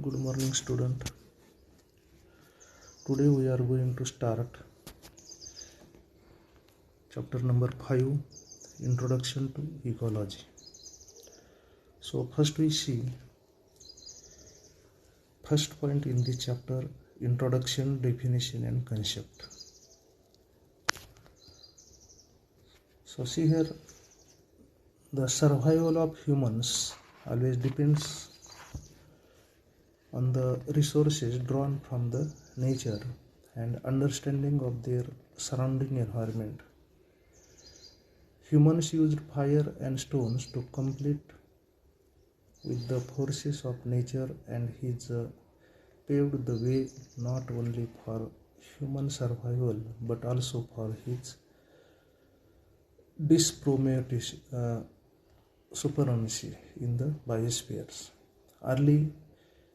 Good morning, student. Today we are going to start chapter number 5, Introduction to Ecology. So first we see first point in this chapter, introduction, definition and concept. So see here, the survival of humans always depends on the resources drawn from the nature and understanding of their surrounding environment. Humans used fire and stones to compete with the forces of nature, and he's paved the way not only for human survival but also for his supremacy in the biospheres. Early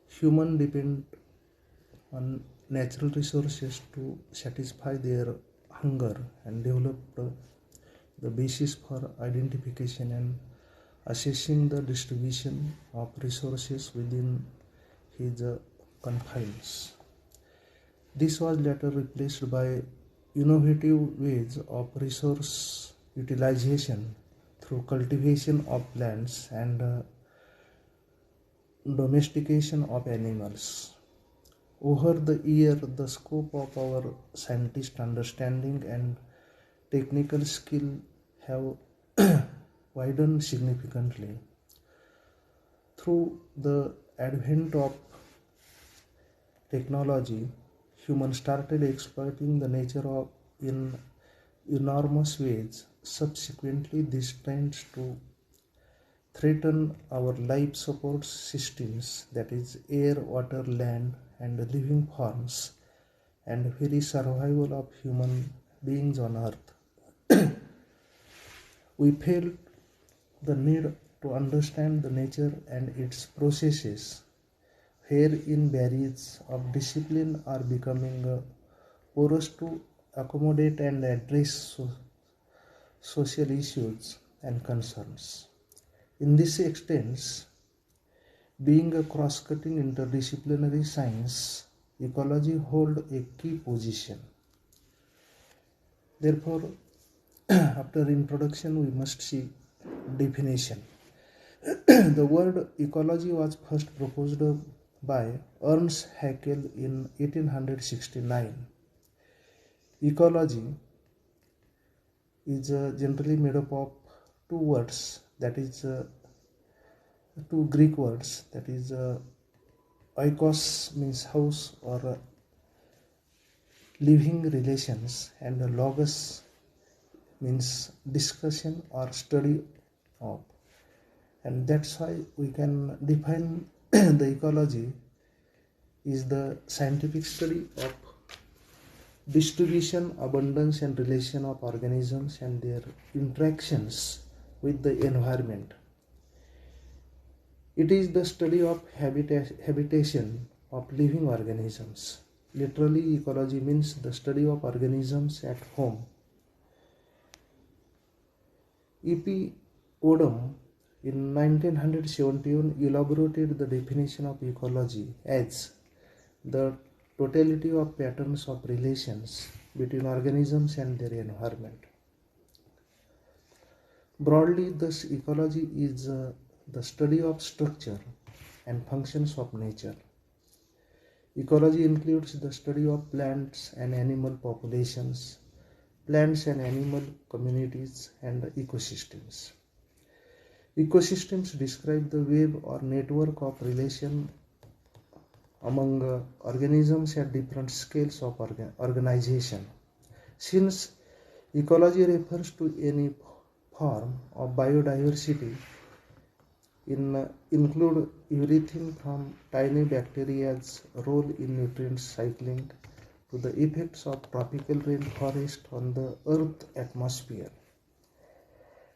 humans depend on natural resources to satisfy their hunger and developed the basis for identification and assessing the distribution of resources within his confines. This was later replaced by innovative ways of resource utilization through cultivation of plants and domestication of animals. Over the year, the scope of our scientist understanding and technical skill have widened significantly. Through the advent of technology, humans started exploiting the nature of in enormous ways. Subsequently, this tends to threaten our life support systems, that is air, water, land and living forms, and very survival of human beings on earth. We felt the need to understand the nature and its processes, wherein barriers of discipline are becoming porous to accommodate and address social issues and concerns. In this extent, being a cross-cutting interdisciplinary science, ecology holds a key position. Therefore, after introduction, we must see definition. The word ecology was first proposed by Ernst Haeckel in 1869. Ecology is generally made up of two words, that is two Greek words, that is oikos means house or living relations, and logos means discussion or study of. And that's why we can define the ecology is the scientific study of distribution, abundance and relation of organisms and their interactions with the environment. It is the study of habitation of living organisms. Literally, ecology means the study of organisms at home. E.P. Odom in 1971 elaborated the definition of ecology as the totality of patterns of relations between organisms and their environment. Broadly, thus ecology is the study of structure and functions of nature. Ecology includes the study of plants and animal populations, plants and animal communities, and ecosystems. Ecosystems describe the web or network of relation among organisms at different scales of organization. Since ecology refers to any form of biodiversity, include everything from tiny bacteria's role in nutrient cycling to the effects of tropical rainforest on the Earth's atmosphere.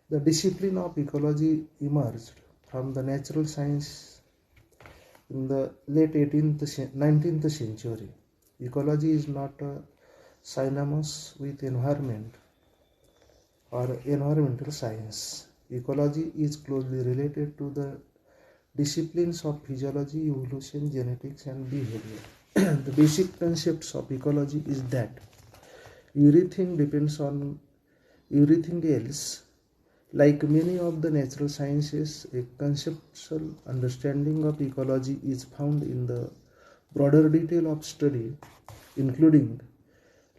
The discipline of ecology emerged from the natural science in the late 19th century. Ecology is not synonymous with environment or environmental science. Ecology is closely related to the disciplines of physiology, evolution, genetics, and behavior. The basic concepts of ecology is that everything depends on everything else. Like many of the natural sciences, a conceptual understanding of ecology is found in the broader detail of study, including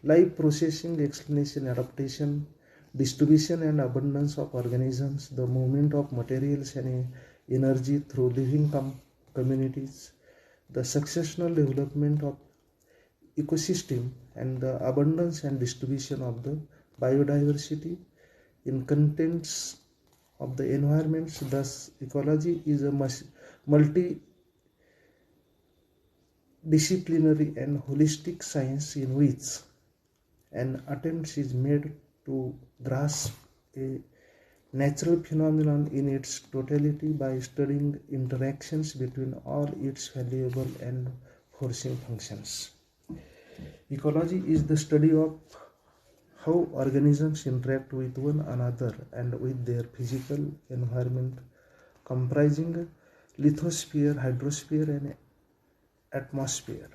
life processing, explanation, adaptation, distribution and abundance of organisms, the movement of materials and energy through living communities, the successional development of ecosystem, and the abundance and distribution of the biodiversity in contents of the environments. Thus, ecology is a multidisciplinary and holistic science in which an attempt is made to grasp a natural phenomenon in its totality by studying interactions between all its valuable and forcing functions. Ecology is the study of how organisms interact with one another and with their physical environment, comprising lithosphere, hydrosphere, and atmosphere.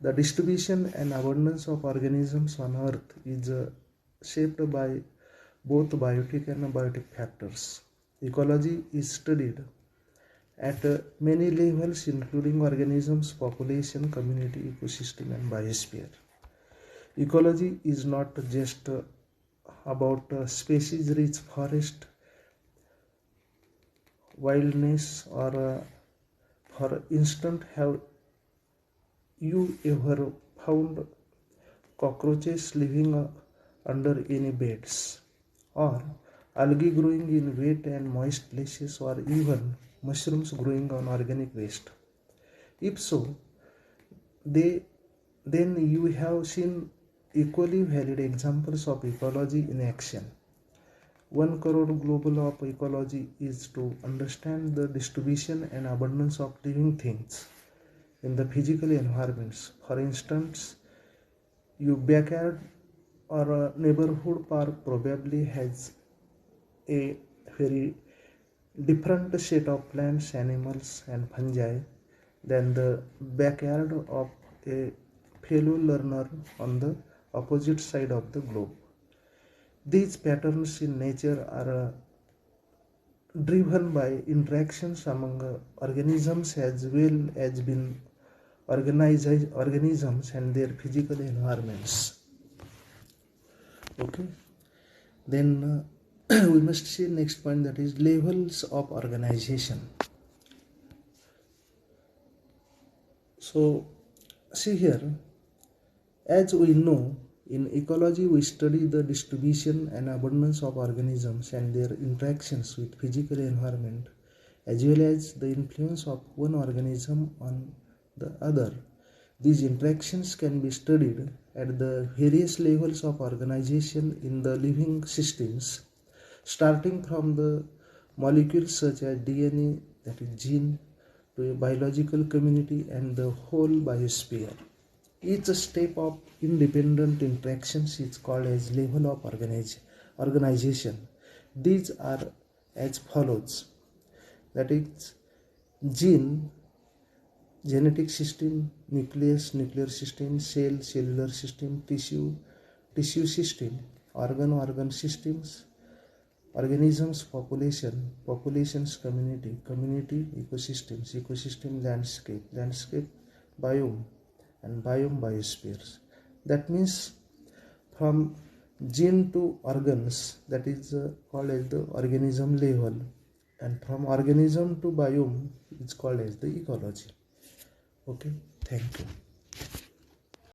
The distribution and abundance of organisms on Earth is shaped by both biotic and abiotic factors. Ecology is studied at many levels, including organisms, population, community, ecosystem, and biosphere. Ecology is not just about species-rich forest, wilderness, or for instance, have you ever found cockroaches living under any beds, or algae growing in wet and moist places, or even mushrooms growing on organic waste? If so, they then you have seen equally valid examples of ecology in action. 1 crore global of ecology is to understand the distribution and abundance of living things in the physical environments. For instance, your backyard or a neighborhood park probably has a very different set of plants, animals, and fungi than the backyard of a fellow learner on the opposite side of the globe. These patterns in nature are driven by interactions among organisms as well as been organisms and their physical environments. Okay, then we must see next point, that is levels of organization. So see here, as we know, in ecology we study the distribution and abundance of organisms and their interactions with physical environment, as well as the influence of one organism on the other. These interactions can be studied at the various levels of organization in the living systems, starting from the molecules such as DNA, that is gene, to a biological community and the whole biosphere. Each step of independent interactions is called as level of organization. These are as follows, that is gene, genetic system, nucleus, nuclear system, cell, cellular system, tissue, tissue system, organ systems, organisms, populations, community, ecosystem, landscape, biome, and biospheres. That means from gene to organs, that is called as the organism level, and from organism to biome is called as the ecology. Okay, thank you.